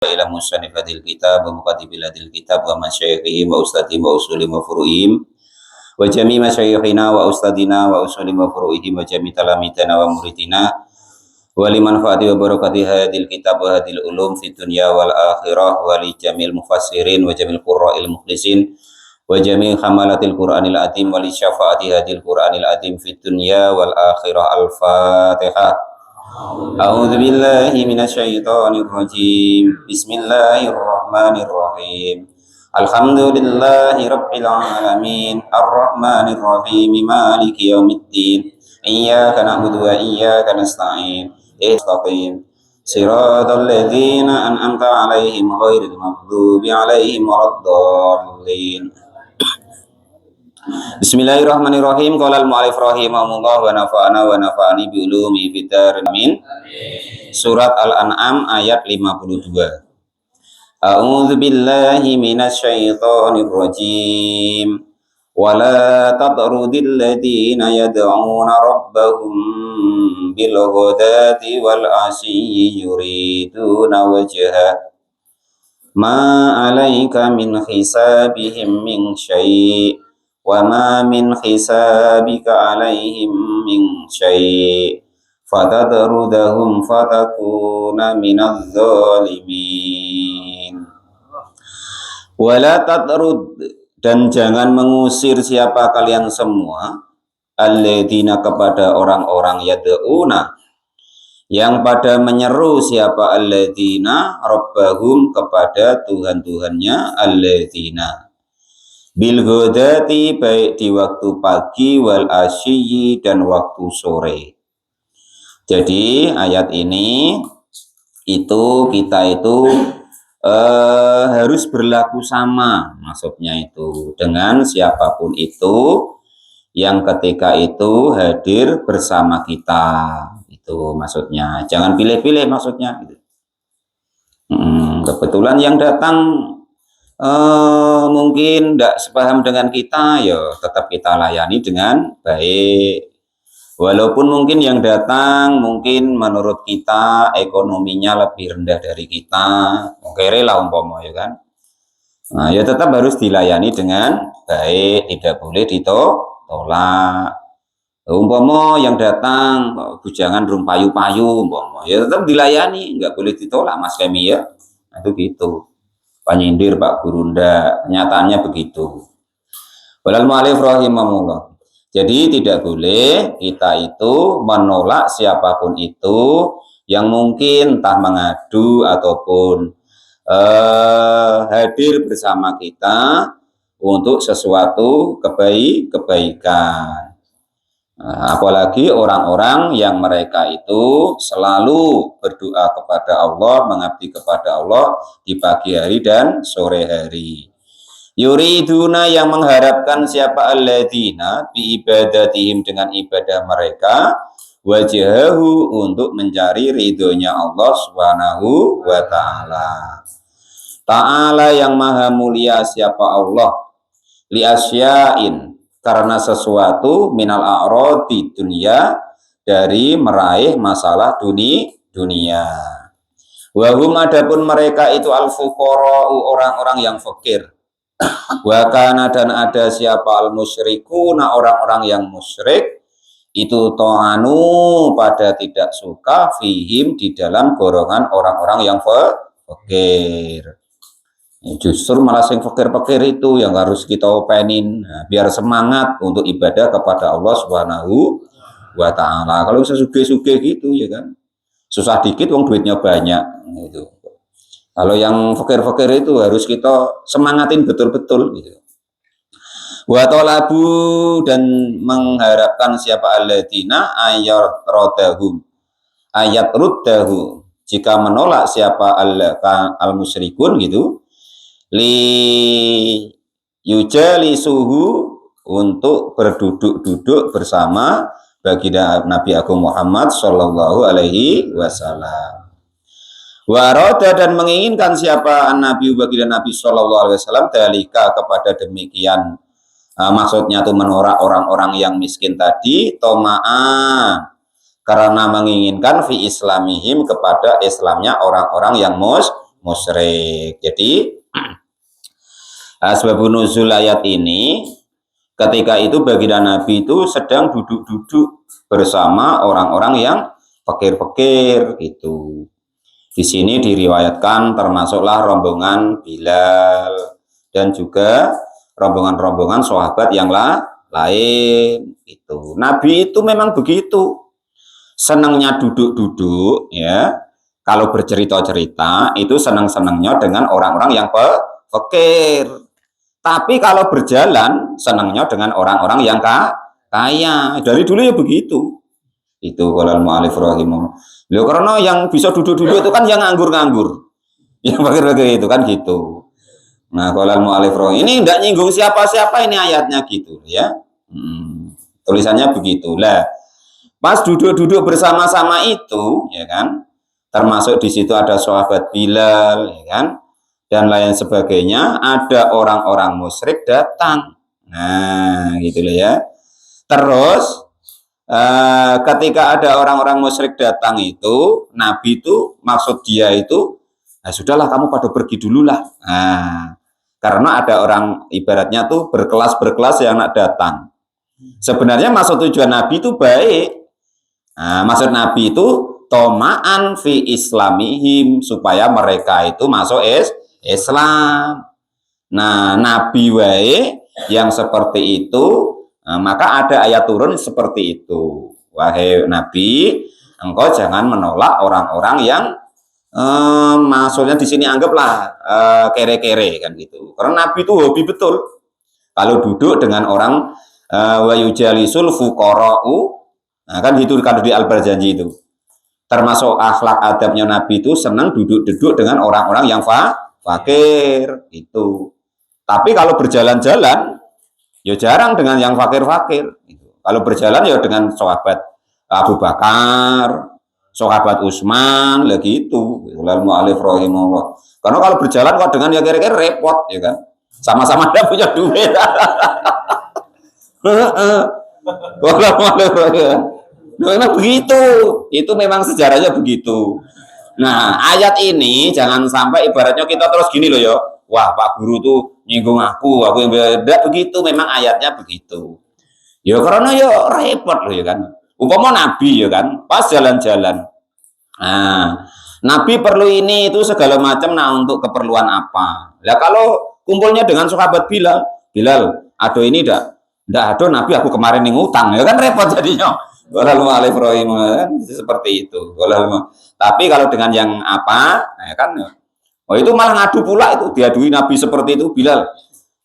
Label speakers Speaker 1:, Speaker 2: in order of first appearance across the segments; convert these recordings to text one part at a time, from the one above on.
Speaker 1: ila musannif hadil kitab wa muqaddibil hadil kitab wa masyayikhihim wa ustadihim wa usulim wa furu'ihim wa jami masyayikhina wa ustadina wa usulim wa furu'ihim wa jami talamitana wa muridina wa liman fa'ati wa barakati hadil kitab wa hadil ulum fi dunya wal akhirah wa li jamil mufassirin wa jamil qurra'il mukhlisin wa jami hamalatil qur'anil adim wa li syafaati hadil qur'anil adim fi dunya wal akhirah. Al-Fatihah. A'udzu billahi minasyaitonir rajim. Bismillahirrahmanirrahim. Alhamdulillahi rabbil alamin. Arrahmanir rahim. Maliki yaumiddin. Iyyaka na'budu wa iyyaka nasta'in. Ihtaqim siratal ladzina an'amta 'alaihim ghairil maghdubi 'alaihim waladdallin. Bismillahirrahmanirrahim. Qala al-mu'allif rahimahullah wa nafa'ana wa nafa'ani bi ulumi fid amin. Surat Al-An'am ayat 52. A'udzu billahi minasyaitonir rajim. Wala tatrudil ladzina yad'una rabbahum bil ghadati wal 'ashiyyi yuriduna wajha ma 'alaika min hisabihim min syai' wa ma min hisabika 'alaihim min syai' fatadrudahum fatakuna minadh dhalimin. Wala tatrud, dan jangan mengusir siapa kalian semua, alladzina, kepada orang-orang, yad'una, yang pada menyeru siapa, alladzina rabbahum, kepada Tuhan-Tuhannya, alladzina bil ghadati, baik di waktu pagi, wal asyiyi, dan waktu sore. Jadi ayat ini kita harus berlaku sama, maksudnya itu dengan siapapun itu yang ketika itu hadir bersama kita, itu maksudnya. Jangan pilih-pilih maksudnya. Kebetulan yang datang mungkin tidak sepaham dengan kita, ya tetap kita layani dengan baik. Walaupun mungkin yang datang mungkin menurut kita ekonominya lebih rendah dari kita, kere lah umpama, ya kan. Nah, ya tetap harus dilayani dengan baik, tidak boleh ditolak. Umpama yang datang bujangan rum payu-payu umpama, ya tetap dilayani, nggak boleh ditolak, Mas Kemi, ya. Nah, itu gitu. Penyindir Pak Gurunda, kenyataannya begitu. Walal mu'alif rahimahullah. Jadi tidak boleh kita itu menolak siapapun itu yang mungkin entah mengadu ataupun hadir bersama kita untuk sesuatu kebaikan. Apalagi orang-orang yang mereka itu selalu berdoa kepada Allah, mengabdi kepada Allah di pagi hari dan sore hari. Yuriduna, yang mengharapkan siapa, alladzina bi ibadatihim, dengan ibadah mereka, wajhahu, untuk mencari ridhonya Allah Subhanahu wa ta'ala. Ta'ala, yang maha mulia siapa Allah, li asyain, karena sesuatu, minal a'radi dunia, dari meraih masalah dunia. Wahum, adapun mereka itu al-fuqara, orang-orang yang fakir. Wakana, dan ada siapa, al-musyrikuna, orang-orang yang musyrik, itu to'anu, pada tidak suka, fihim, di dalam golongan orang-orang yang fakir. Justru malah yang fakir-fakir itu yang harus kita openin, biar semangat untuk ibadah kepada Allah Subhanahu wa ta'ala. Kalau sesuge-suge gitu, ya kan, susah dikit, wong duitnya banyak gitu. Kalau yang fakir-fakir itu harus kita semangatin betul-betul gitu. Wa talabu, dan mengharapkan siapa, alladzina ayat ruddahu, jika menolak siapa al-musyrikun gitu, li yujalisuhu, untuk berduduk-duduk bersama bagi Nabi Agung Muhammad sallallahu alaihi wasallam. Waroda, dan menginginkan siapa Nabi bagi Nabi sallallahu alaihi wasallam, dalika, kepada demikian, maksudnya itu menolak orang-orang yang miskin tadi, toma'a, karena menginginkan fi islamihim, kepada Islamnya orang-orang yang musyrik. Jadi asbabun nuzul ayat ini ketika itu baginda Nabi itu sedang duduk-duduk bersama orang-orang yang fakir-fakir itu. Di sini diriwayatkan termasuklah rombongan Bilal dan juga rombongan-rombongan sahabat yang lain itu. Nabi itu memang begitu. Senangnya duduk-duduk ya. Kalau bercerita-cerita itu senang-senangnya dengan orang-orang yang fakir. Tapi kalau berjalan senangnya dengan orang-orang yang kaya. Dari dulu ya begitu. Itu kalau mu'alif rahimahullah. Loh, karena yang bisa duduk-duduk itu kan yang nganggur-nganggur. Yang fakir-fakir itu kan gitu. Nah, kalau mu'alif rahimahullah ini tidak nyinggung siapa-siapa ini ayatnya gitu ya. Tulisannya begitu. Lah, pas duduk-duduk bersama-sama itu ya kan. Termasuk di situ ada sahabat Bilal ya kan. Dan lain sebagainya, ada orang-orang musyrik datang. Nah, gitu loh ya. Terus ketika ada orang-orang musyrik datang itu, Nabi itu maksud dia itu, nah sudahlah kamu pada pergi dulu lah. Nah, karena ada orang ibaratnya tuh berkelas-berkelas yang nak datang. Sebenarnya maksud tujuan Nabi itu baik. Nah, maksud Nabi itu toma'an fi islamihim, supaya mereka itu masuk Islam. Nah, Nabi wae yang seperti itu. Nah, maka ada ayat turun seperti itu. Wahai Nabi, engkau jangan menolak orang-orang yang maksudnya di sini anggaplah kere-kere kan gitu. Karena Nabi itu hobi betul. Kalau duduk dengan orang wa yujalisul fuqara'u, nah kan gitu kalau di Al-Barzanji itu. Termasuk akhlak adabnya Nabi itu senang duduk-duduk dengan orang-orang yang fakir itu. Tapi kalau berjalan-jalan ya jarang dengan yang fakir-fakir. Kalau berjalan ya dengan sahabat Abu Bakar, sahabat Utsman, lah gitu. Lalu mu'alif rahimahullah. Karena kalau berjalan kok dengan yang kira-kira repot ya kan. Sama-sama ada punya duit. Nah, begitu. Itu memang sejarahnya begitu. Nah, ayat ini jangan sampai ibaratnya kita terus gini loh ya. Wah, Pak Guru tuh nyinggung aku yang beda begitu, memang ayatnya begitu. Ya karena ya repot loh ya kan. Umpama Nabi ya kan, pas jalan-jalan. Nah, Nabi perlu ini itu segala macam nah untuk keperluan apa. Lah kalau kumpulnya dengan sahabat Bilal, aduh ini ndak aduh Nabi aku kemarin ning utang ya kan repot jadinya. Walau alif rohim seperti itu. Tapi kalau dengan yang apa, ya kan oh itu malah ngadu pula itu, diadui Nabi seperti itu Bilal.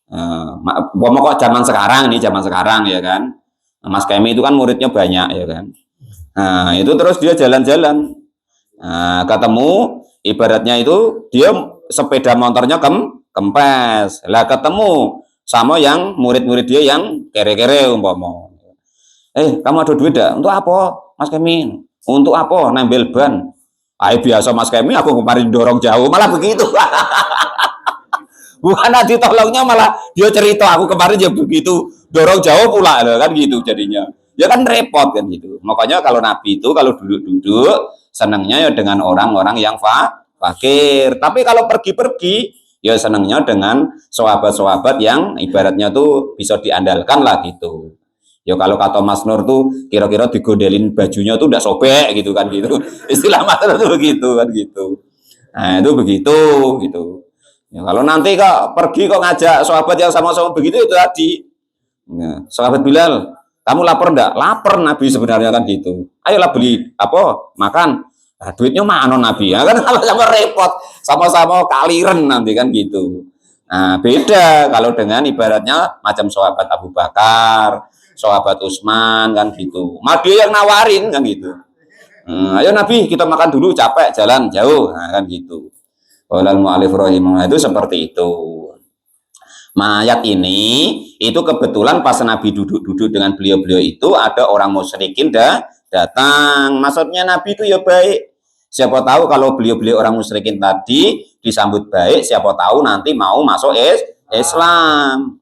Speaker 1: Kok zaman sekarang ya kan. Mas Kemi itu kan muridnya banyak ya kan. Nah, itu terus dia jalan-jalan. Nah, ketemu ibaratnya itu dia sepeda motornya kempes. Lah ketemu sama yang murid-murid dia yang kere-kere umpama. Kamu ada duit enggak? Untuk apa, Mas Kemi? Untuk apa? Nembel ban. Biasa Mas Kemi, aku kemarin dorong jauh, malah begitu. Bukan nanti tolongnya malah dia cerita, aku kemarin ya begitu, dorong jauh pula, kan gitu jadinya. Ya kan repot kan gitu. Makanya kalau Nabi itu kalau duduk-duduk, senangnya ya dengan orang-orang yang fakir. Tapi kalau pergi-pergi, ya senangnya dengan sahabat-sahabat yang ibaratnya tuh bisa diandalkan lah gitu. Ya kalau kata Mas Nur tuh kira-kira digodelin bajunya tuh udah sobek gitu kan gitu. Istilah Mas Nur tuh begitu kan gitu. Nah, itu begitu gitu. Ya, kalau nanti kok pergi kok ngajak sahabat yang sama-sama begitu itu tadi. Ya, sahabat Bilal, kamu lapar enggak? Lapar Nabi sebenarnya kan gitu. Ayolah beli apa? Makan. Nah, duitnya mana Nabi? Ya kan sama-sama repot, sama-sama kaliren nanti kan gitu. Nah, beda kalau dengan ibaratnya macam sahabat Abu Bakar, sahabat Utsman kan gitu. Malah dia yang nawarin kan gitu. Ayo Nabi kita makan dulu capek jalan jauh nah, kan gitu. Walal mu'alif rahimahullah itu seperti itu. Ayat ini itu kebetulan pas Nabi duduk-duduk dengan beliau-beliau itu ada orang musyrikin datang. Maksudnya Nabi itu ya baik. Siapa tahu kalau beliau-beliau orang musyrikin tadi disambut baik, siapa tahu nanti mau masuk Islam.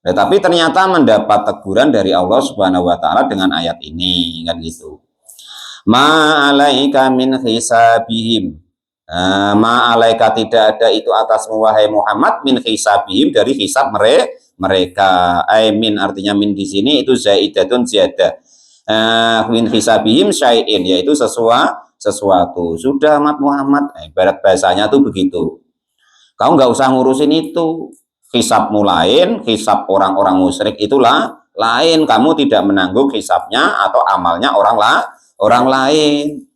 Speaker 1: Nah, tapi ternyata mendapat teguran dari Allah Subhanahu wa taala dengan ayat ini kan gitu. Ma alaika min hisabihim. Ma'alaika tidak ada itu atasmu wahai Muhammad min hisabihim dari hisab mereka. Min artinya min di sini itu zaidatun ziyadah. Min hisabihim syai'in yaitu sesuatu. Sudah Muhammad, ibarat bahasanya tuh begitu. Kau nggak usah ngurusin itu. Hisabmu lain, hisab orang-orang musyrik itulah lain. Kamu tidak menanggung hisabnya atau amalnya orang lain.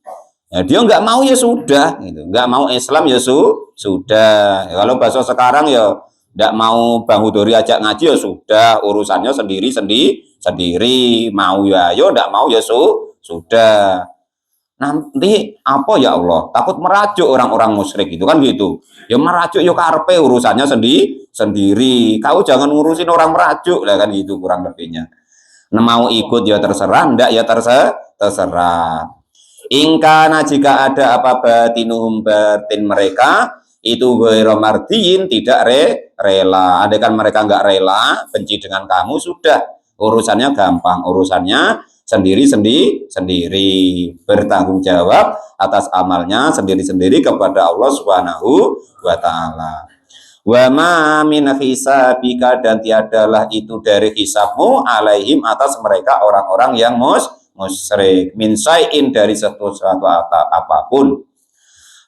Speaker 1: Ya, dia nggak mau ya sudah, gitu. Nggak mau Islam ya sudah. Ya, kalau bahasa sekarang ya nggak mau Bang Hudori ajak ngaji ya sudah, urusannya sendiri. Mau ya, yo nggak mau ya sudah. Nanti apa ya Allah? Takut merajuk orang-orang musyrik itu kan gitu. Ya merajuk yo karpe urusannya sendiri. Kau jangan ngurusin orang merajuk lah kan gitu kurang lebihnya. Nah, mau ikut ya terserah, ndak ya terserah. Ingkana jika ada apa batinuhum batin mereka itu ghairu mardiyin tidak rela. Andai kan mereka nggak rela benci dengan kamu sudah urusannya gampang, urusannya sendiri bertanggung jawab atas amalnya sendiri kepada Allah Subhanahu wa taala. Wa ma min hisabika dan tiadalah itu dari hisabmu alaihim atas mereka orang-orang yang musyrik min syai'in dari sesuatu apapun.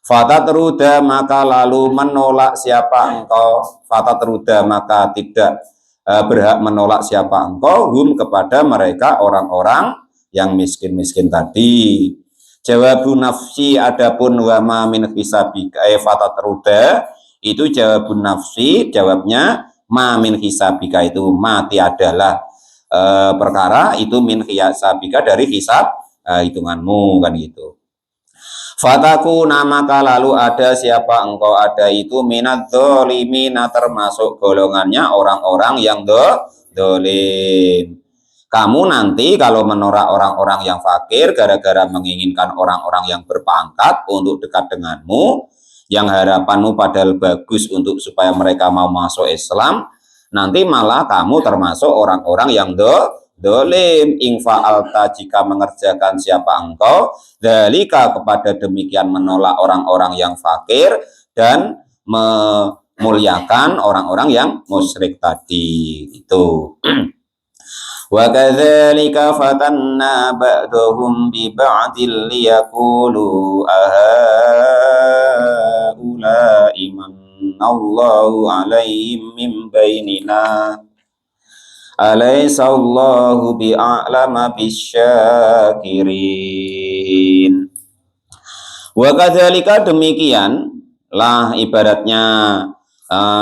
Speaker 1: Fatatruda maka lalu menolak siapa engkau, fatatruda maka tidak berhak menolak siapa engkau hum kepada mereka orang-orang yang miskin-miskin tadi. Jawabun nafsi adapun wa ma min hisabika fatatruda itu jawabun nafsi, jawabnya ma min hisabika itu mati adalah perkara itu min hisabika dari hisab hitunganmu kan gitu. Fataku namaka lalu ada siapa engkau ada itu minat dolimina termasuk golongannya orang-orang yang dolim. Kamu nanti kalau menolak orang-orang yang fakir gara-gara menginginkan orang-orang yang berpangkat untuk dekat denganmu, yang harapanmu padahal bagus untuk supaya mereka mau masuk Islam, nanti malah kamu termasuk orang-orang yang dolim. Infa'alta jika mengerjakan siapa engkau dalika kepada demikian menolak orang-orang yang fakir dan memuliakan orang-orang yang musyrik tadi itu. Wa kadzalika fatanna ba'dahum bi ba'dil liyaqulu ahaula'i manallahu 'alaihim min bainina alaysa Allahu bi'a'lama bisyakirin. Wa kadzalika demikian lah ibaratnya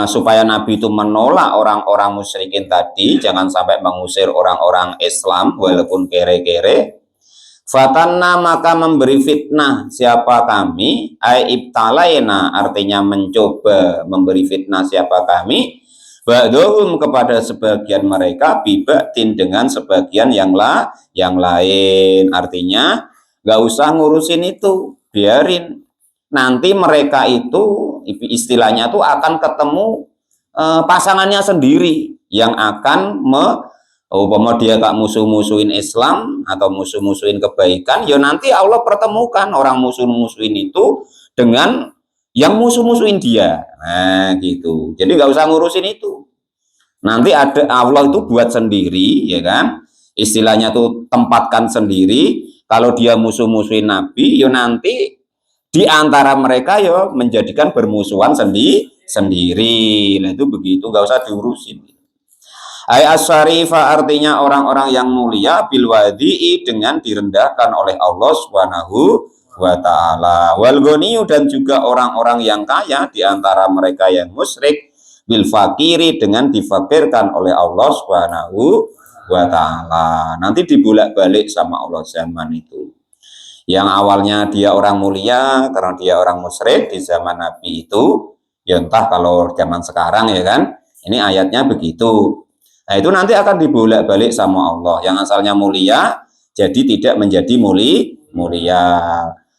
Speaker 1: supaya Nabi itu menolak orang-orang musyrikin tadi, jangan sampai mengusir orang-orang Islam walaupun kere-kere. Fatanna maka memberi fitnah siapa kami, ai ibtalaina artinya mencoba memberi fitnah siapa kami, ba'dhum kepada sebagian mereka bibatin dengan sebagian yang lain. Artinya nggak usah ngurusin itu, biarin. Nanti mereka itu istilahnya tuh akan ketemu pasangannya sendiri yang akan umpama dia gak musuh-musuhin Islam atau musuh-musuhin kebaikan, ya nanti Allah pertemukan orang musuh-musuhin itu dengan yang musuh-musuhin dia. Nah gitu. Jadi gak usah ngurusin itu. Nanti ada Allah itu buat sendiri, ya kan? Istilahnya tuh tempatkan sendiri. Kalau dia musuh-musuhin Nabi, ya nanti di antara mereka ya menjadikan bermusuhan sendiri. Nah itu begitu, nggak usah diurusin. Ay asyarifa artinya orang-orang yang mulia bil wadi'i dengan direndahkan oleh Allah Subhanahu wa taala. Wal ghaniyu dan juga orang-orang yang kaya di antara mereka yang musyrik bil fakiri dengan difakirkan oleh Allah Subhanahu wa taala. Nanti dibolak-balik sama Allah zaman itu. Yang awalnya dia orang mulia karena dia orang musyrik di zaman Nabi itu, ya entah kalau zaman sekarang ya kan, ini ayatnya begitu. Nah itu nanti akan dibolak-balik sama Allah. Yang asalnya mulia jadi tidak menjadi mulia.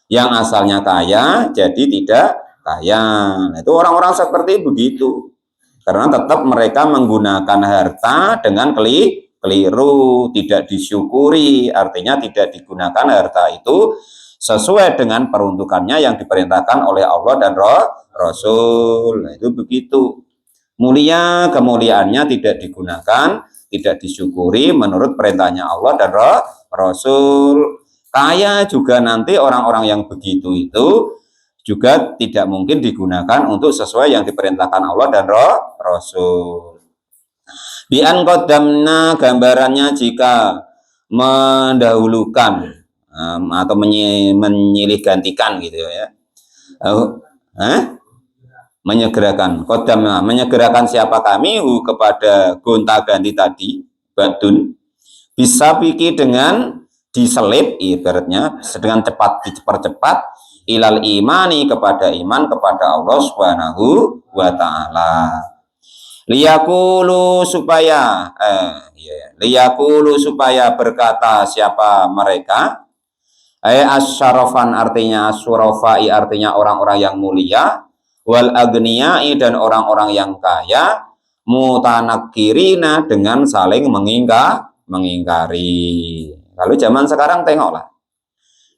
Speaker 1: Yang asalnya kaya jadi tidak kaya. Nah, itu orang-orang seperti begitu. Karena tetap mereka menggunakan harta dengan keliru, tidak disyukuri, artinya tidak digunakan harta itu sesuai dengan peruntukannya yang diperintahkan oleh Allah dan Rasul. Nah, itu begitu. Mulia kemuliaannya tidak digunakan, tidak disyukuri menurut perintahnya Allah dan Rasul. Kaya juga nanti orang-orang yang begitu itu juga tidak mungkin digunakan untuk sesuai yang diperintahkan Allah dan Rasul. Bi'an qaddamna gambarannya jika mendahulukan atau menyilih gantikan gitu ya. Menyegerakan qaddamna, menyegerakan siapa kami kepada gonta-ganti tadi badun bisa pikir dengan diselip ibaratnya dengan cepat dipercepat ilal imani kepada iman kepada Allah Subhanahu wa taala. Liyaqulu supaya liyaqulu supaya berkata siapa mereka? Asyarafan artinya asyurafai artinya orang-orang yang mulia, wal agniyai dan orang-orang yang kaya, mutanakirina dengan saling mengingkari. Kalau zaman sekarang tengoklah.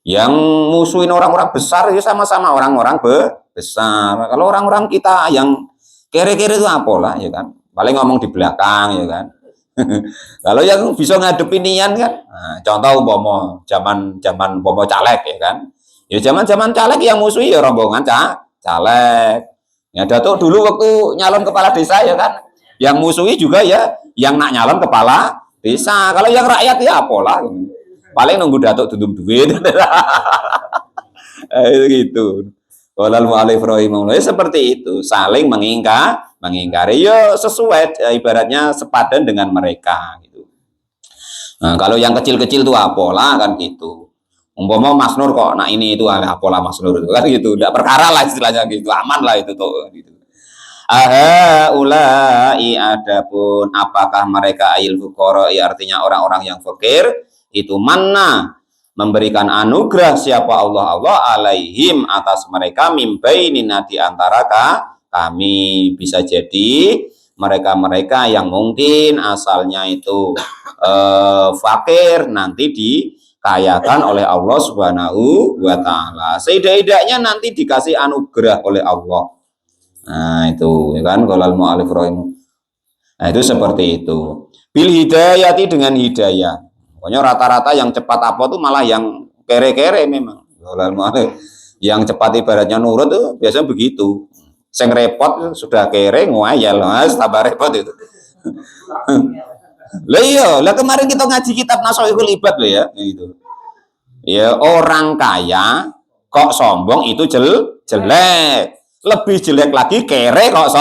Speaker 1: Yang musuhin orang-orang besar itu sama-sama orang-orang besar. Kalau orang-orang kita yang kere-kere itu apalah ya kan. Paling ngomong di belakang ya kan. Kalau yang bisa ngadepin nian kan. Nah, contoh umpama zaman umpama caleg ya kan. Ya zaman caleg yang musuhi ya rombongan caleg. Ya Datuk dulu waktu nyalon kepala desa ya kan. Yang musuhi juga ya yang nak nyalon kepala desa. Kalau yang rakyat ya apalah. Paling nunggu Datuk dudum duit. Gitu. Walal mu'alif rahimahullah seperti itu, saling mengingkari ya sesuai ibaratnya sepadan dengan mereka gitu. Nah, kalau yang kecil-kecil itu apalah kan gitu. Umpama Mas Nur kok nah ini itu apalah Mas Nur itu kan gitu. Enggak perkara lah istilahnya gitu. Aman lah itu tuh gitu. Ulai adapun apakah mereka ayil fuqara artinya orang-orang yang fakir itu mana memberikan anugerah siapa Allah alaihim atas mereka mimbainina di antara kami bisa jadi mereka-mereka yang mungkin asalnya itu fakir nanti dikayakan oleh Allah Subhanahu wa taala. Seidak-idaknya nanti dikasih anugerah oleh Allah. Nah, itu ya kan qalal mu'alif rahim. Nah, itu seperti itu. Bil hidayati dengan hidayah. Pokoknya rata-rata yang cepat apa tuh malah yang kere-kere memang. Yang cepat ibaratnya nurut tuh biasanya begitu. Sing repot sudah kere ngoayal, Mas, tambah repot itu. Lah iya, lah kemarin kita ngaji kitab Nashihul Ibad loh ya, gitu. Ya orang kaya kok sombong itu jelek. Lebih jelek lagi kere kok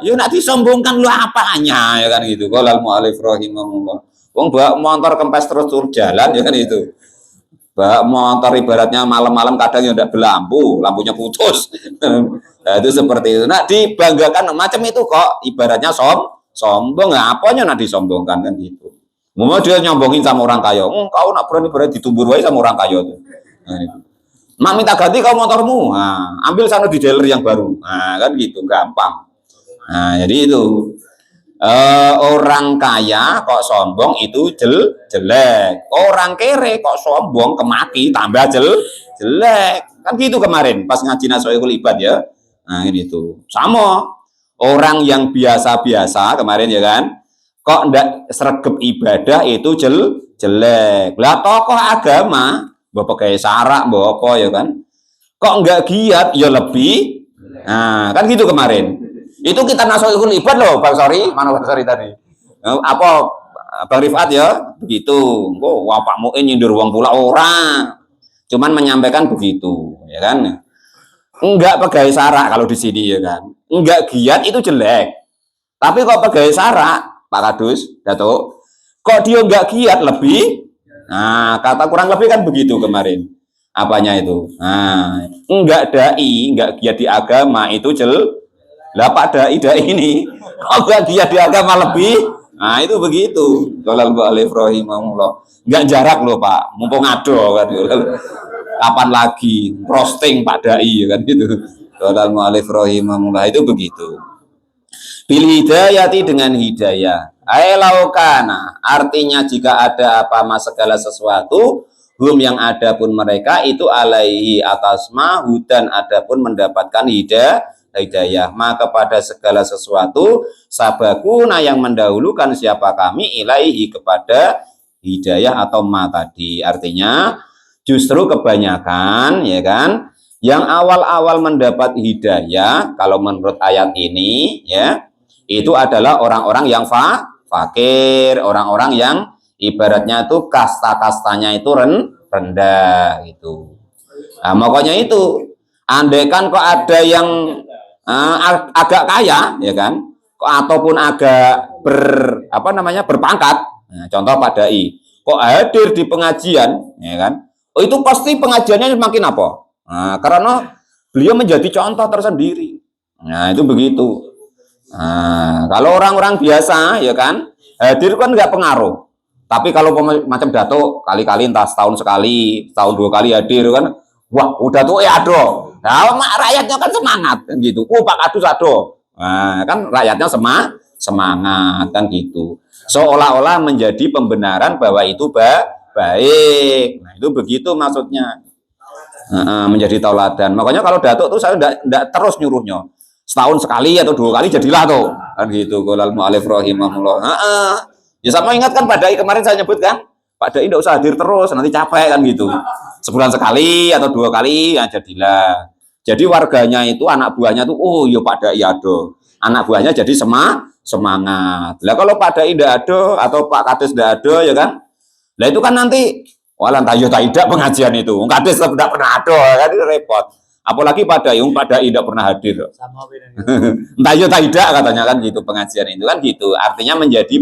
Speaker 1: ya nak disombongkan lu apanya ya kan gitu. Qalal mu'alif rahimahullah. Wong bawa motor kempes terus jalan ya kan itu. Bawa motor ibaratnya malam-malam kadang ya udah berlampu, lampunya putus. Nah, itu seperti itu. Nah, dibanggakan macam itu kok ibaratnya sombong. Nah, apanya nak disombongkan kan gitu. Mau dia nyombongin sama orang kaya. Kau nak berani ditumbur wae sama orang kaya tuh. Nah, itu. Mak minta ganti kau motormu. Nah, ambil sana di dealer yang baru. Nah, kan gitu, gampang. Nah, jadi itu. Orang kaya kok sombong itu jelek. Orang kere kok sombong kemaki tambah jelek. Kan gitu kemarin pas ngaji Nashihul Ibad ya. Nah, ini tuh. Sama orang yang biasa-biasa kemarin ya kan. Kok ndak sregep ibadah itu jelek. Lah tokoh agama, mbok pakai sarak, mbok apa ya kan. Kok enggak giat ya lebih. Nah, kan gitu kemarin. Itu kita Nashihul Ibad loh, Bang Sori. Mana Bang Sori tadi? Apa Bang Rifat ya? Begitu. Oh, wah Pak Muin nyindir uang pula orang. Cuman menyampaikan begitu, ya kan? Enggak pegawai sarak kalau di sini ya kan. Enggak giat itu jelek. Tapi kok pegawai sarak, Pak Kadus, Datuk, kok dia enggak giat lebih? Nah, kata kurang lebih kan begitu kemarin. Apanya itu? Nah, enggak dai, enggak giat di agama itu lah Pak dai ini kok enggak giat di agama lebih? Nah, itu begitu. Qalal mu'alif rahimahullah. Enggak jarak loh, Pak. Mumpung ado kan. Kapan lagi roasting Pak dai kan gitu. Qalal mu'alif rahimahullah itu begitu. Bil hidayati dengan hidayah. Ailaukana artinya jika ada apa mas segala sesuatu yang adapun mereka itu alaihi atas ma hudan adapun mendapatkan hidayah maka pada segala sesuatu sabakuna yang mendahulukan siapa kami ilaihi kepada hidayah atau ma tadi. Artinya justru kebanyakan ya kan yang awal-awal mendapat hidayah kalau menurut ayat ini ya itu adalah orang-orang yang fakir, orang-orang yang ibaratnya itu kasta-kastanya itu rendah gitu. Nah, makanya itu andaikan kok ada yang agak kaya ya kan ataupun agak berpangkat. Nah, contoh Pak Dai kok hadir di pengajian ya kan. Oh, itu pasti pengajiannya semakin apa? Nah, karena beliau menjadi contoh tersendiri. Nah, itu begitu. Nah, kalau orang-orang biasa, ya kan, hadir kan nggak pengaruh. Tapi kalau macam Datuk, kali-kali entah setahun sekali, setahun 2 kali hadir kan, wah, udah tuh ya ado. Nah, rakyatnya kan semangat, kan gitu. Pak Kadus ado. Nah, kan rakyatnya semangat, kan gitu. Seolah-olah menjadi pembenaran bahwa itu baik. Nah, itu begitu maksudnya. Menjadi tauladan. Makanya kalau Datuk tuh saya enggak terus nyuruhnya. Setahun sekali atau 2 kali jadilah tuh. Kan gitu. Qolal mu'alif rahimahullah. Ya sama ingatkan Pak Dai kemarin saya nyebut kan. Pak Dai enggak usah hadir terus, nanti capek kan gitu. Sebulan sekali atau 2 kali ya jadilah. Jadi warganya itu anak buahnya tuh oh iya Pak Dai ada. Anak buahnya jadi semangat. Lah kalau Pak Dai enggak ada atau Pak Kades enggak ada ya kan. Lah itu kan nanti walan tayo tidak pengajian itu. Kades tidak pernah ada, kan itu repot. Apalagi pada tidak pernah hadir. Tayo tidak katanya kan gitu pengajian itu kan gitu. Artinya menjadi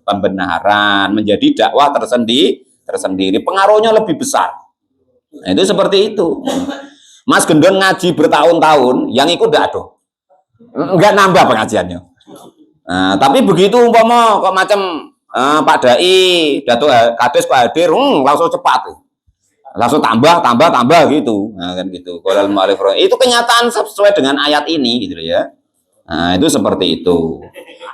Speaker 1: pembenaran, menjadi dakwah tersendiri. Pengaruhnya lebih besar. Nah, itu seperti itu. Mas Gendon ngaji bertahun-tahun, yang ikut tidak ada. Enggak nambah pengajiannya. Nah, tapi begitu umpama kok macam Pak Dai, Datuk Kades Pak hadir, langsung cepat, langsung tambah gitu, nah, kan gitu. Qolal mu'alif itu kenyataan sesuai dengan ayat ini, gitu ya. Nah, itu seperti itu.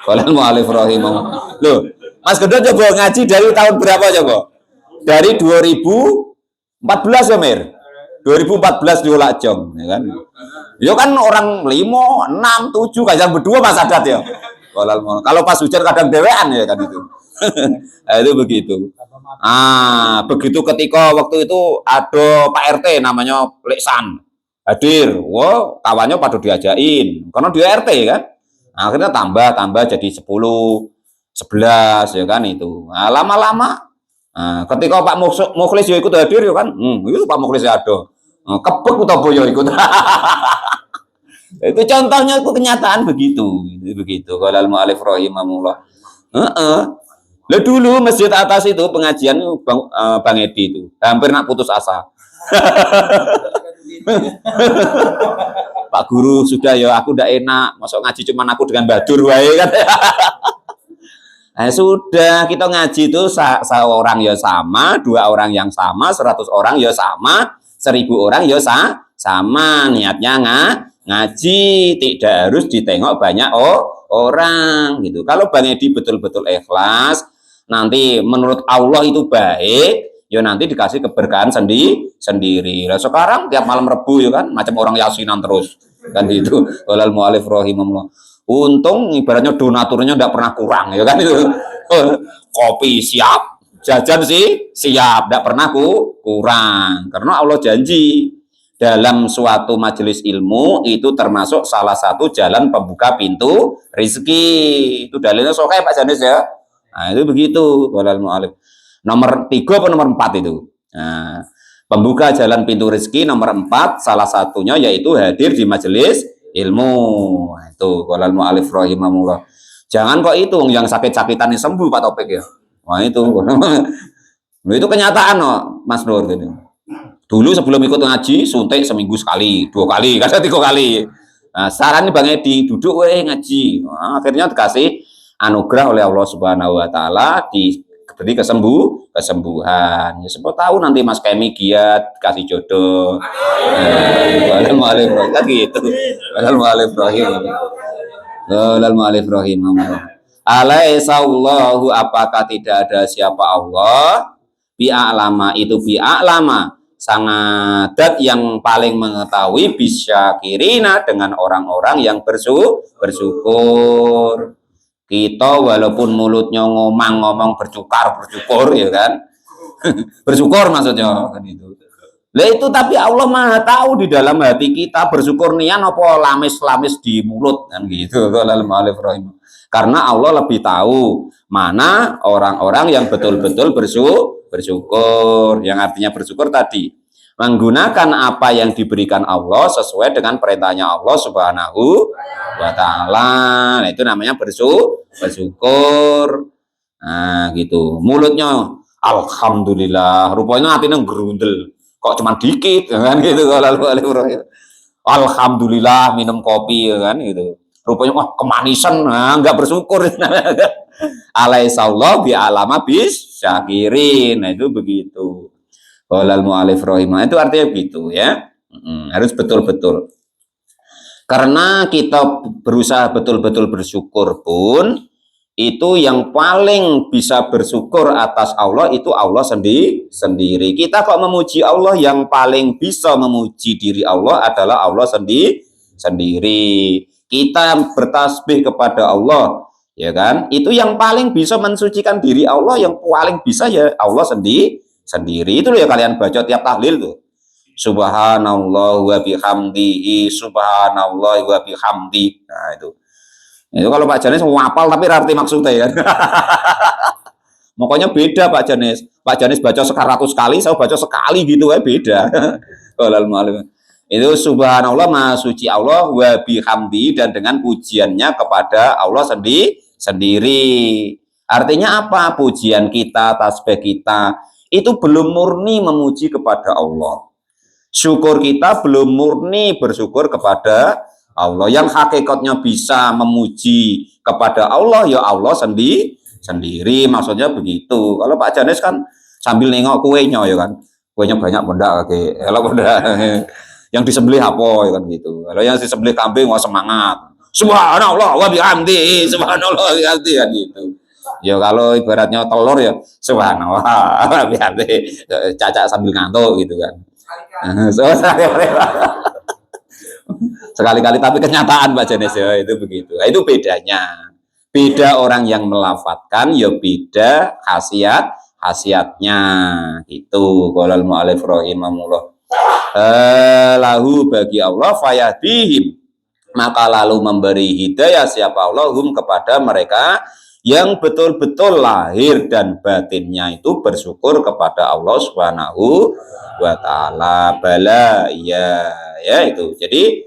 Speaker 1: Qolal mu'alif rahimahullah. Loh, Mas Gendon coba ngaji dari tahun berapa coba? Dari 2014 ya Mir. 2014 di Olajong, ya kan? Ya kan orang 5, 6, 7 kadang berdua Mas Adat ya. Kalau pas hujan kadang dewean ya kan itu. Nah, itu begitu. Begitu ketika waktu itu ada Pak RT namanya Leksan hadir, wah kawannya pada diajain karena dia RT kan. Akhirnya tambah jadi 10, 11 ya kan itu. Nah, lama-lama ketika Pak Mukhlis ya ikut hadir ya kan. Itu Pak Mukhlis ya ada. Kebek utawa boyo ikut. Itu contohnya itu kenyataan begitu. Qolal mu'alif rahimahullah. Lah dulu masjid atas itu pengajian Bang Edi itu hampir nak putus asa. Pak Guru sudah ya aku ndak enak, masuk ngaji cuman aku dengan Badur wae kan. Nah, sudah kita ngaji itu seorang ya sama, 2 orang yang sama, 100 orang ya sama, 1000 orang ya sama niatnya ngaji, tidak harus ditengok banyak orang gitu. Kalau Bang Edi betul-betul ikhlas, nanti menurut Allah itu baik, ya nanti dikasih keberkahan sendiri. Nah, sekarang tiap malam Rebu ya kan, macam orang yasinan terus kan gitu. Qolal mu'alif rahimahullah. Untung ibaratnya donaturnya tidak pernah kurang ya kan itu. Kopi siap, jajan sih siap, tidak pernah kurang. Karena Allah janji dalam suatu majelis ilmu itu termasuk salah satu jalan pembuka pintu rezeki. Itu dalilnya sokeh Pak Janis ya. Nah, itu begitu. Qolal mu'alif. Nomor 3 atau nomor 4 itu. Nah, pembuka jalan pintu rezeki nomor 4 salah satunya yaitu hadir di majelis ilmu. Nah, itu qolal mu'alif rahimahullah. Jangan kok itu yang sakit-sakitan sembuh Pak Topik ya. Wah itu. Itu kenyataan Mas Nur gitu. Dulu sebelum ikut ngaji suntik seminggu sekali, 2 kali, kadang 3 kali. Nah, saran Bang Edi duduk ngaji. Nah, akhirnya dikasih anugerah oleh Allah Subhanahu wa taala diberi kesembuhan. Ya siapa tahu nanti Mas Kemi giat kasih jodoh. Qolal mu'alif kan gitu. Qolal mu'alif rahim. Qolal mu'alif rahim. Alaihissallahu apakah tidak ada siapa Allah bi'alama itu bi'alama sangat dat yang paling mengetahui bisyakirina dengan orang-orang yang bersyukur. Kita walaupun mulutnya ngomong bersyukur ya kan. Bersyukur maksudnya kan itu. Lah itu tapi Allah Maha tahu di dalam hati kita bersyukur nian apa lamis-lamis di mulut kan gitu. Karena Allah lebih tahu mana orang-orang yang betul-betul bersyukur. Yang artinya bersyukur tadi menggunakan apa yang diberikan Allah sesuai dengan perintahnya Allah Subhanahu wa Ta'ala. Nah, itu namanya bersyukur. Nah, gitu. Mulutnya alhamdulillah, rupanya hatinya gerundel. Kok cuma dikit kan gitu alhamdulillah minum kopi kan gitu. Rupanya wah kemanisan, nah, enggak bersyukur. Alaihissallahu bi'alama bis syakirin. Nah, itu begitu. Walal mu'alif rahimah itu artinya begitu ya. Harus betul-betul. Karena kita berusaha betul-betul bersyukur pun itu yang paling bisa bersyukur atas Allah itu Allah sendiri. Kita kok memuji Allah, yang paling bisa memuji diri Allah adalah Allah sendiri. Kita bertasbih kepada Allah, ya kan? Itu yang paling bisa mensucikan diri Allah, yang paling bisa ya Allah sendiri. Itu loh ya kalian baca tiap tahlil tuh. Subhanallah wa bihamdihi, subhanallah wa bihamdi. Nah, itu kalau Pak Janis mau hafal tapi arti maksudnya kan. Makanya beda Pak Janis. Pak Janis baca 100 kali, saya baca sekali gitu ya beda. Itu subhanallah maha suci Allah wa bihamdi, dan dengan pujiannya kepada Allah sendiri. Artinya apa? Pujian kita, tasbih kita itu belum murni memuji kepada Allah. Syukur kita belum murni bersyukur kepada Allah. Yang hakikatnya bisa memuji kepada Allah ya Allah sendiri. Maksudnya begitu. Kalau Pak Janis kan sambil nengok kuenya ya kan. Kuenya banyak benda kayak kalau benda yang disembelih apa ya kan gitu. Kalau yang disembelih kambing wah semangat. Subhanallah wa bihamdi, subhanallah wa bihamdi kan gitu. Ya kalau ibaratnya telur ya subhanallah bihamdi, cacak sambil ngantuk gitu kan. Sekali-kali tapi kenyataan Pak Janis ya itu begitu. Itu bedanya. Beda orang yang melafatkan ya beda khasiatnya itu. Qolal mu'alif rahimahullah. Lahu bagi Allah fayahdihim, maka lalu memberi hidayah siapa Allah hum kepada mereka yang betul-betul lahir dan batinnya itu bersyukur kepada Allah Subhanahu wa Ta'ala. Bala ya itu. Jadi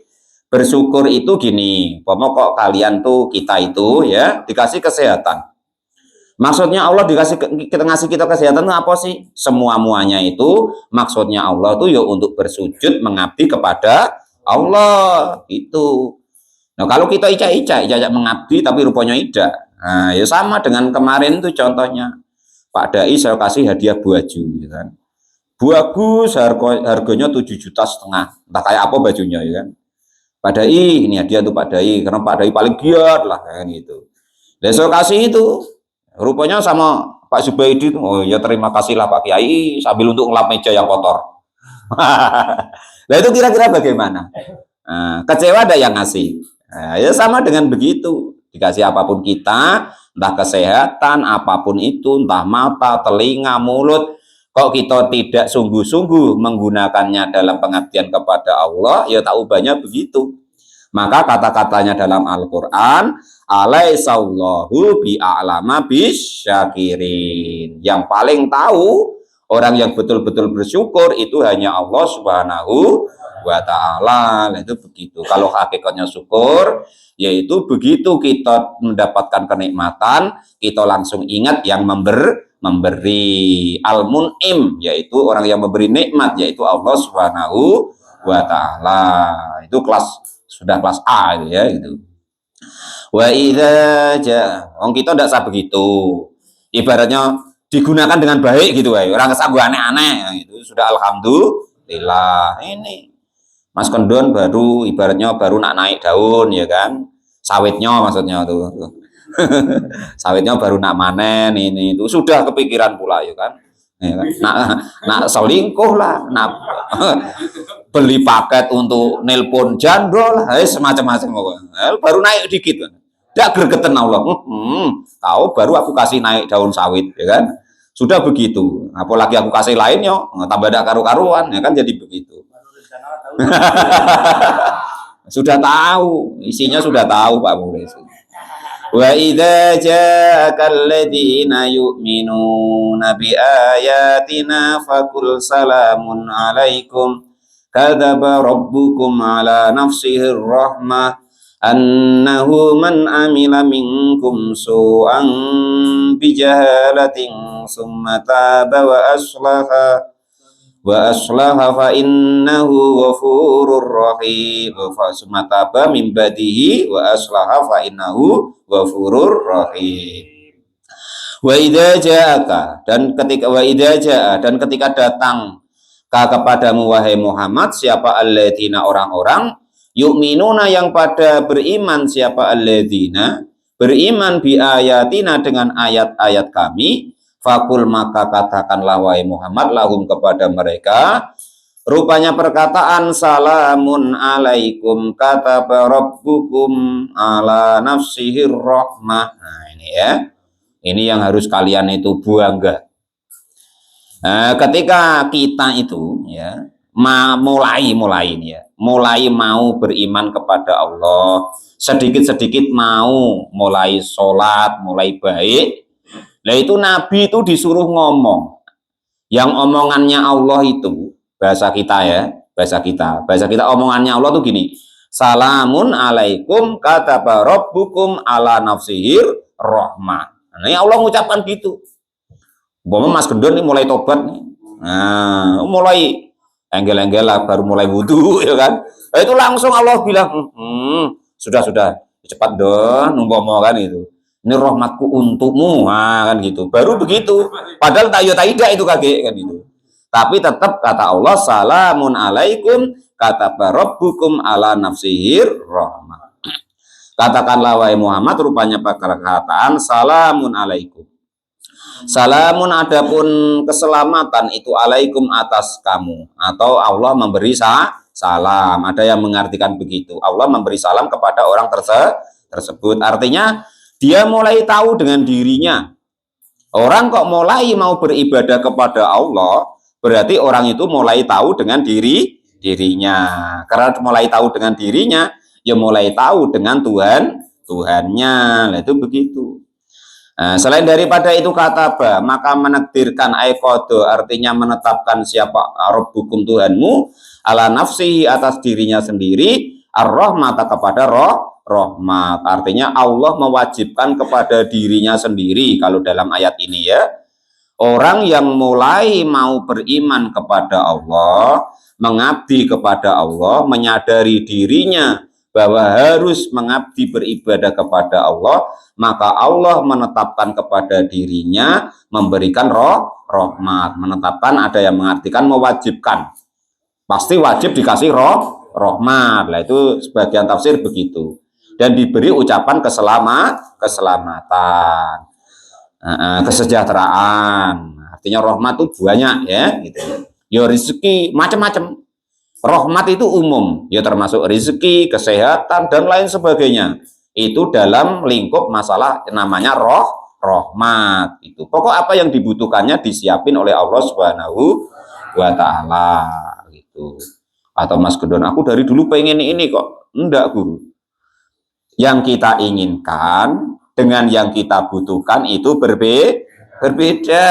Speaker 1: bersyukur itu gini, kok kalian tuh kita itu ya dikasih kesehatan. Maksudnya Allah ngasih kita kesehatan itu apa sih? Semua-muanya itu maksudnya Allah tuh ya untuk bersujud mengabdi kepada Allah itu. Nah, kalau kita icak mengabdi tapi rupanya tidak. Nah, ya sama dengan kemarin tuh contohnya. Pak Dai saya kasih hadiah baju gitu kan. Bagus, harganya 7,5 juta. Entah kayak apa bajunya ya kan. Pak Dai, ini hadiah tuh Pak Dai karena Pak Dai paling giat lah kayak gitu. Dan saya kasih itu rupanya sama Pak Zubaidi tuh, oh ya terima kasih lah Pak Kiai sambil untuk ngelap meja yang kotor. Nah itu kira-kira bagaimana? Nah, kecewa ada yang ngasih. Nah, ya sama dengan begitu. Dikasih apapun kita, entah kesehatan, apapun itu, entah mata, telinga, mulut, kok kita tidak sungguh-sungguh menggunakannya dalam pengabdian kepada Allah, ya tak ubahnya begitu. Maka kata-katanya dalam Al-Quran, alaihissallahu bi'a'lama bisyakirin. Yang paling tahu orang yang betul-betul bersyukur itu hanya Allah Subhanahu wa Ta'ala. Itu begitu. Kalau hakikatnya syukur, yaitu begitu kita mendapatkan kenikmatan, kita langsung ingat yang memberi. Al-Mun'im, yaitu orang yang memberi nikmat, yaitu Allah Subhanahu wa Ta'ala. Itu sudah kelas A ya gitu. Wa idza jaa, kita tidak usah begitu. Ibaratnya digunakan dengan baik gitu ya. Orang kesanggup aneh-aneh itu sudah alhamdulillah. Ini Mas Kendon baru ibaratnya baru naik daun ya kan. Sawitnya maksudnya tuh. Sawitnya baru nak manen ini itu sudah kepikiran pula ya kan. Ya kan? Nak selingkuh lah, nak beli paket untuk nelpon jandro lah, semacam-macam. Baru naik dikit kan. Dak gregeten Allah. Kau baru aku kasih naik daun sawit, ya kan? Sudah begitu. Apalagi aku kasih lain yo, tambah dak karu-karuan, ya kan jadi begitu. Sudah tahu, isinya sudah tahu Pak Mulis. Wa idza ja'aka alladziina yu'minuuna bi ayatina faqul salamun 'alaikum kadzaba rabbukum 'ala nafsihi rahmah annahu man 'amila minkum su'an bi jahalatin summa taba wa aslaha fa innahu ghafurur rahim fa sumataba min badihi wa aslaha fa innahu ghafurur rahim. Wa idza ja'aka, dan ketika datang kepadamu wahai Muhammad siapa alladzina orang-orang yu'minuna yang pada beriman, siapa alladzina beriman bi ayatina dengan ayat-ayat kami. Fakul maka katakanlah wahai Muhammad lahum kepada mereka, rupanya perkataan salamun alaikum kataba rabbukum ala nafsihir rahmah. Nah ini ya, ini yang harus kalian itu bangga. Ketika kita itu ya mulai mau beriman kepada Allah, sedikit-sedikit mau mulai sholat, mulai baik. Nah itu Nabi itu disuruh ngomong, yang omongannya Allah itu bahasa kita omongannya Allah tuh gini, salamun alaikum kataba rabbukum ala nafsihir rahmah. Nah Allah mengucapkan gitu. Mas Gendon ini mulai tobat nih, nah mulai enggel-enggel lah, baru mulai wudu ya kan. Nah, itu langsung Allah bilang sudah cepat dong nunggu kan itu. Ini rahmatku untukmu, nah, kan gitu. Baru begitu. Padahal taida itu kakek kan gitu. Tapi tetap kata Allah salamun alaikum kataba rabbukum ala nafsihir rahmah. Katakanlah wahai Muhammad, rupanya perkataan salamun alaikum. Salamun adapun keselamatan itu alaikum atas kamu, atau Allah memberi salam. Ada yang mengartikan begitu. Allah memberi salam kepada orang tersebut. Artinya dia mulai tahu dengan dirinya. Orang kok mulai mau beribadah kepada Allah, berarti orang itu mulai tahu dengan dirinya. Karena mulai tahu dengan dirinya, ya mulai tahu dengan Tuhannya. Nah, itu begitu. Nah, selain daripada itu kataba, maka menakdirkan aikodo, artinya menetapkan siapa rabbukum Tuhanmu, ala nafsihi atas dirinya sendiri, ar-rahmata kepada rahmat. Artinya Allah mewajibkan kepada dirinya sendiri. Kalau dalam ayat ini ya, orang yang mulai mau beriman kepada Allah, mengabdi kepada Allah, menyadari dirinya bahwa harus mengabdi beribadah kepada Allah, maka Allah menetapkan kepada dirinya memberikan rahmat. Menetapkan ada yang mengartikan mewajibkan. Pasti wajib dikasih rahmat. Nah, itu sebagian tafsir begitu. Dan diberi ucapan keselamatan, kesejahteraan. Artinya rahmat itu banyak ya, gitu. Ya rezeki macam-macam. Rahmat itu umum, ya termasuk rezeki, kesehatan dan lain sebagainya. Itu dalam lingkup masalah namanya rahmat itu. Pokok apa yang dibutuhkannya disiapin oleh Allah Subhanahu wa taala gitu. Atau Mas Gendon, aku dari dulu pengen ini kok. Enggak, Guru. Yang kita inginkan dengan yang kita butuhkan itu berbeda.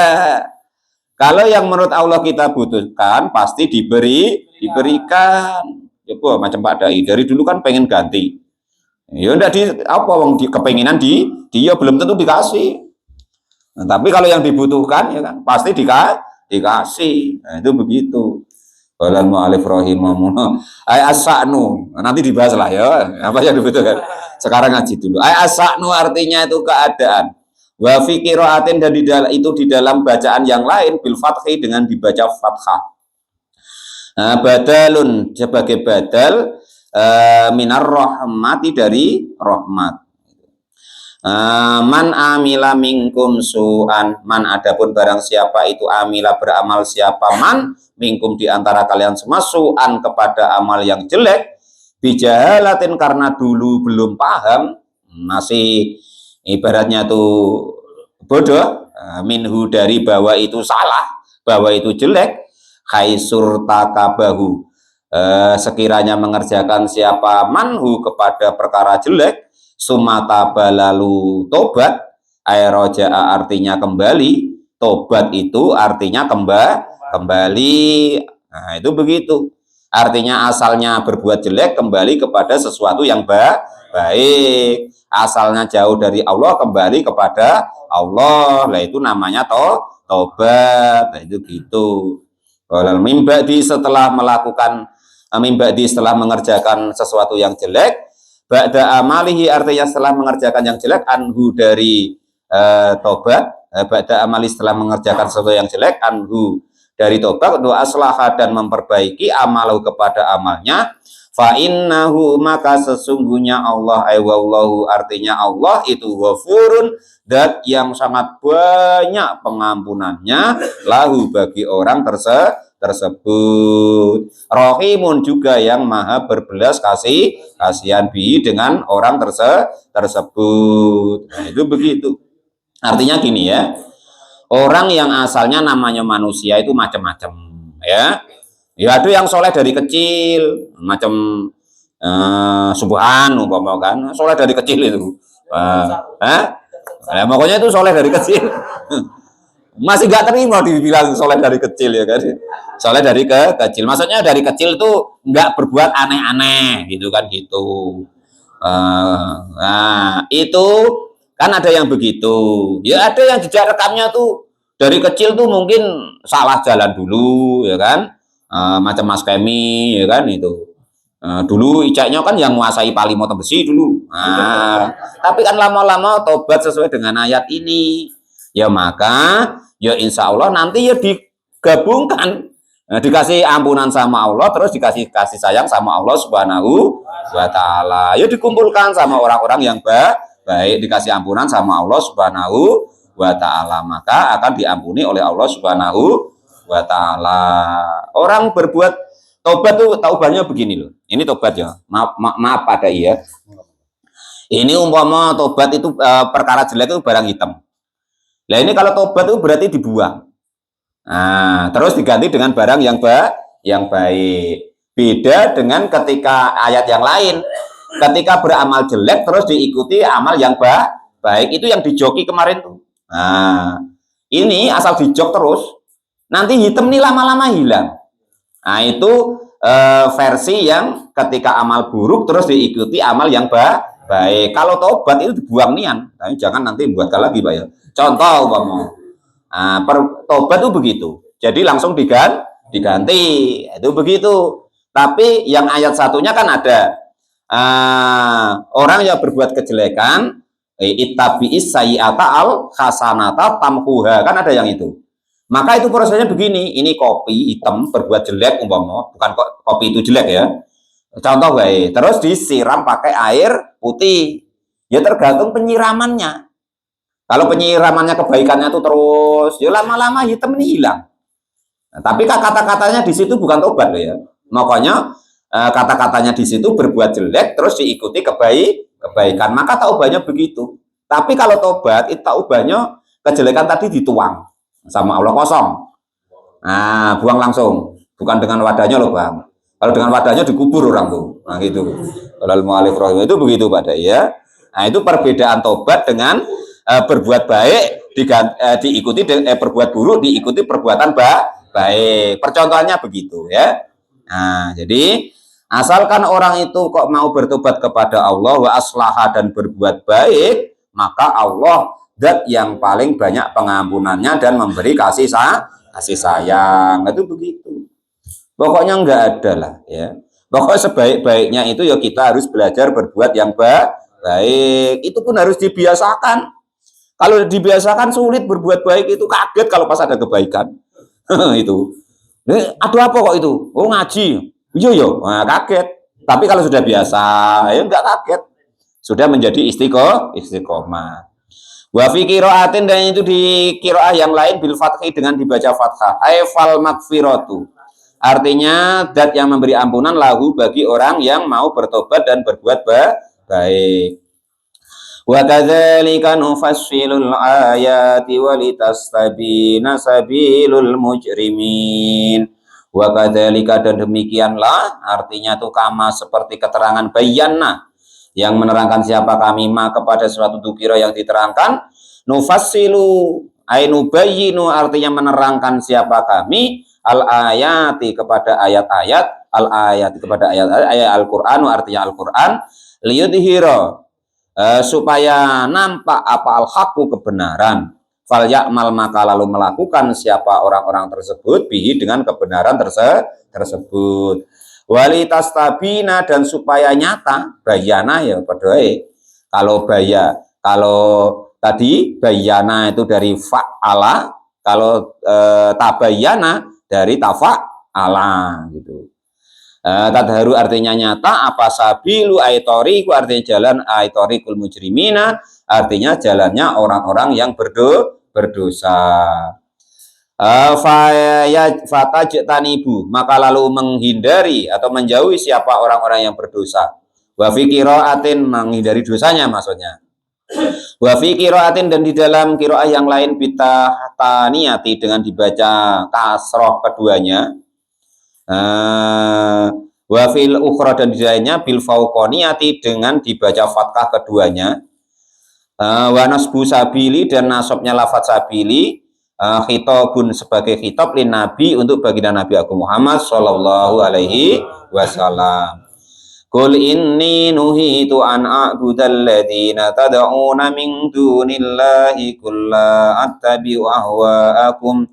Speaker 1: Kalau yang menurut Allah kita butuhkan pasti diberikan. Ya bu, macam Pak Dai dari dulu kan pengen ganti. Ya enggak di apa wong kepenginan dia belum tentu dikasih. Nah, tapi kalau yang dibutuhkan ya kan pasti dikasih. Nah, itu begitu. Walal mu'alif rahimahullah. Ay asa'nu. Nanti dibahas lah ya. Apa yang dibutuhkan. Sekarang ngaji dulu. Ay asa'nu artinya itu keadaan. Wa fi qiraatin, dan itu di dalam bacaan yang lain bil fathi dengan dibaca fathah. Nah, badalun sebagai badal minar rahmati dari rahmat. Man amila minkum su'an, man adapun barang siapa itu amila beramal siapa man minkum di antara kalian semua su'an kepada amal yang jelek bijahalatin karena dulu belum paham, masih ibaratnya tuh bodoh, minhu dari bahwa itu salah, bahwa itu jelek, khaisur takabahu, sekiranya mengerjakan siapa manhu kepada perkara jelek, sumata balalu tobat, aeroja'a artinya kembali, tobat itu artinya kembali. Nah itu begitu, artinya asalnya berbuat jelek kembali kepada sesuatu yang baik, asalnya jauh dari Allah kembali kepada Allah, lah itu namanya tobat. Nah, itu gitu. Kalau mimbadi setelah melakukan mimbadi setelah mengerjakan sesuatu yang jelek, ba'da amalihi artinya setelah mengerjakan yang jelek, anhu dari tobat, ba'da amali setelah mengerjakan sesuatu yang jelek, anhu dari tobat, doa aslaha dan memperbaiki amalahu kepada amalnya, fa innahu maka sesungguhnya Allah wallahu artinya Allah itu ghafurun, dat yang sangat banyak pengampunannya, lahu bagi orang tersebut, rohimun juga yang maha berbelas kasihan bi dengan orang tersebut. Nah, itu begitu. Artinya gini ya, orang yang asalnya namanya manusia itu macam-macam ya. Ya ada yang soleh dari kecil, macam Subhan umpama kan, soleh dari kecil itu. Pokoknya itu soleh dari kecil. Masih gak terima dibilang soleh dari kecil ya kan. Soleh dari kecil. Maksudnya dari kecil tuh nggak berbuat aneh-aneh gitu kan gitu. Nah, itu kan ada yang begitu. Ya ada yang jejak rekamnya tuh dari kecil tuh mungkin salah jalan dulu ya kan. Macam Mas Kemi ya kan itu. Dulu icaknya kan yang menguasai Palimo besi dulu. Tapi kan lama-lama tobat sesuai dengan ayat ini. Ya maka ya insya Allah nanti ya digabungkan, dikasih ampunan sama Allah, terus dikasih kasih sayang sama Allah Subhanahu wa Ta'ala. Ya dikumpulkan sama orang-orang yang baik, dikasih ampunan sama Allah Subhanahu wa Ta'ala, maka akan diampuni oleh Allah Subhanahu wa Ta'ala. Orang berbuat tobat tuh taubatnya begini loh. Ini tobat ya. Maaf pada iya. Ini umpama tobat itu perkara jelek itu barang hitam. Nah ini kalau tobat itu berarti dibuang. Nah, terus diganti dengan barang yang baik. Beda dengan ketika ayat yang lain. Ketika beramal jelek terus diikuti amal yang baik, itu yang dijoki kemarin tuh. Nah, ini asal dijok terus, nanti hitam nih lama-lama hilang. Nah, itu versi yang ketika amal buruk terus diikuti amal yang baik. Kalau tobat itu dibuang nian. Nah, jangan nanti buatkan lagi, Pak ya. Contoh umpama. Nah, tobat itu begitu. Jadi langsung diganti. Itu begitu. Tapi yang ayat satunya kan ada orang yang berbuat kejelekan, ittabi'is sayyi'ata al hasanata tamhuha, kan ada yang itu. Maka itu prosesnya begini, ini kopi hitam berbuat jelek umpama, bukan kopi itu jelek ya. Contoh baik, terus disiram pakai air putih. Ya tergantung penyiramannya. Kalau penyiramannya kebaikannya itu terus, ya lama-lama hitam ini hilang. Nah, tapi kata-katanya di situ bukan tobat loh ya. Makanya kata-katanya di situ berbuat jelek terus diikuti kebaikan, maka taubatnya begitu. Tapi kalau tobat itu taubatnya kejelekan tadi dituang sama Allah kosong. Nah, buang langsung, bukan dengan wadahnya loh Bang. Kalau dengan wadahnya dikubur orang tuh. Nah gitu. Kalau itu begitu Pak Dai ya. Nah, itu perbedaan tobat dengan berbuat baik diikuti berbuat buruk diikuti perbuatan baik. Percontohannya begitu ya. Nah, jadi asalkan orang itu kok mau bertobat kepada Allah wa aslaha dan berbuat baik, maka Allah zat yang paling banyak pengampunannya dan memberi kasih sayang. Itu begitu. Pokoknya enggak ada lah ya. Pokoknya sebaik-baiknya itu ya kita harus belajar berbuat yang baik. Itu pun harus dibiasakan. Kalau dibiasakan sulit berbuat baik, itu kaget kalau pas ada kebaikan. Itu. Ada apa kok itu? Oh ngaji. Iya. Nah, kaget. Tapi kalau sudah biasa, ya enggak kaget. sudah menjadi istiqomah. Wa fi qiraatin, dan itu di qiraah yang lain bil fathi dengan dibaca fathah. Ai fal magfiratu. Artinya zat yang memberi ampunan lahu bagi orang yang mau bertobat dan berbuat baik. Wa kadzalika nufassilul ayati walitastabina sabilul mujrimin. Wa kadzalika, dan demikianlah, artinya itu kama seperti keterangan bayyana yang menerangkan siapa kami ma kepada suatu dzikra yang diterangkan, nufassilu ay nubayyinu artinya menerangkan siapa kami al ayati kepada ayat-ayat, al ayat kepada ayat-ayat Al-Qur'an, artinya Al-Qur'an, liyudhira supaya nampak apa al-haqqu kebenaran, fal ya'mal maka lalu melakukan siapa orang-orang tersebut bihi dengan kebenaran tersebut, walitastabina dan supaya nyata, bayana ya padahal kalau tadi bayana itu dari fa'ala, kalau tabayana dari tafa'ala gitu. Tadharu artinya nyata, apa sabilu aitoriku artinya jalan aitorikul mujrimina artinya jalannya orang-orang yang berdosa. Fatajtanibu maka lalu menghindari atau menjauhi siapa orang-orang yang berdosa. Wa fi qiraatin menghindari dosanya maksudnya. Wa fi qiraatin dan di dalam qiraah yang lain bitataniyati dengan dibaca kasroh keduanya. Wa fil ukhra dan di lainnya bil fauqaniyati dengan dibaca fathah keduanya. Wa nasbu sabili dan nasabnya lafaz sabili khitabun sebagai khitab lin nabi untuk baginda Nabi Agung Muhammad sallallahu alaihi wasallam. Qul inni nuhitu an a'budal ladzina tad'una min dunillahi kulla attabi'u ahwa'akum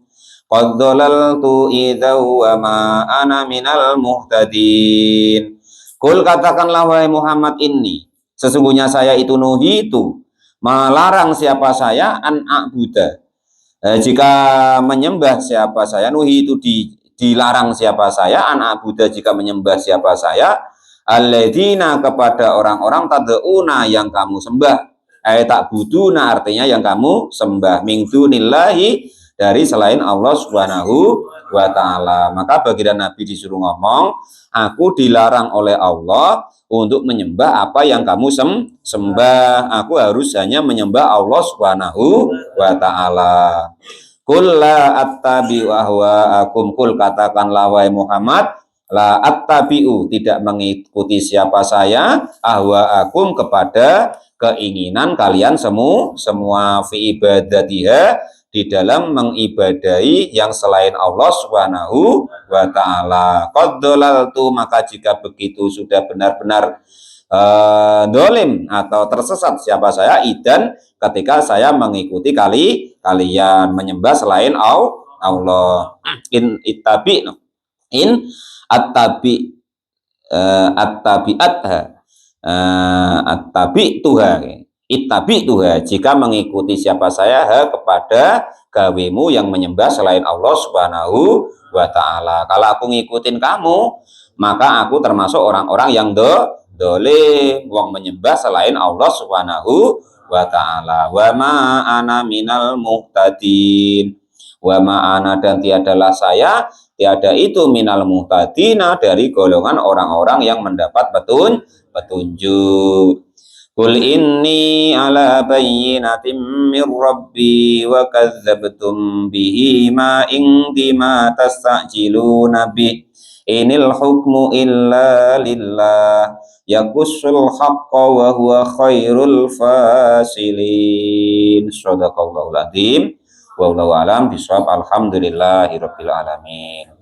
Speaker 1: qad dhalaltu idza wa ma ana minal muhtadin. Qul katakanlah wahai Muhammad, inni sesungguhnya saya itu nuhitu melarang siapa saya an a'buda jika menyembah siapa saya, nuhi itu dilarang siapa saya, an a'buda jika menyembah siapa saya, alladzina kepada orang-orang tad'una yang kamu sembah, tak buduna artinya yang kamu sembah, min dunillahi dari selain Allah Subhanahu wa ta'ala. Maka baginda Nabi disuruh ngomong, aku dilarang oleh Allah untuk menyembah apa yang kamu sembah. Aku harus hanya menyembah Allah Subhanahu wa ta'ala. Qul la attabi'u ahwa'akum, qul katakanlah wahai Muhammad, la attabi'u tidak mengikuti siapa saya, ahwa'akum kepada keinginan kalian semua fi ibadatiha di dalam mengibadahi yang selain Allah Subhanahu wa ta'ala. Qad dhalaltu maka jika begitu sudah benar-benar dolim atau tersesat siapa saya, idan ketika saya mengikuti kalian menyembah selain Allah. In ittabi in attabi attabi'atha attabi tuha ittabi tuha jika mengikuti siapa saya kepada gawimu yang menyembah selain Allah Subhanahu wa ta'ala. Kalau aku ngikutin kamu maka aku termasuk orang-orang yang dolim wong menyembah selain Allah Subhanahu wa ta'ala. Wa ma ana minal muhtadin, wa ma ana dan tiadalah saya, tiada itu minal muhtadina dari golongan orang-orang yang mendapat petunjuk. Qul inni ala bayyinatin min rabbi wa kadzdzabtum bihi ma indi ma tastajiluna bi inil hukmu illa lillah yaqussul haqqa wa huwa khairul fasilin. Shadaqallahul adzim. Wallahu a'lam bishawab. Alhamdulillahirabbil alamin.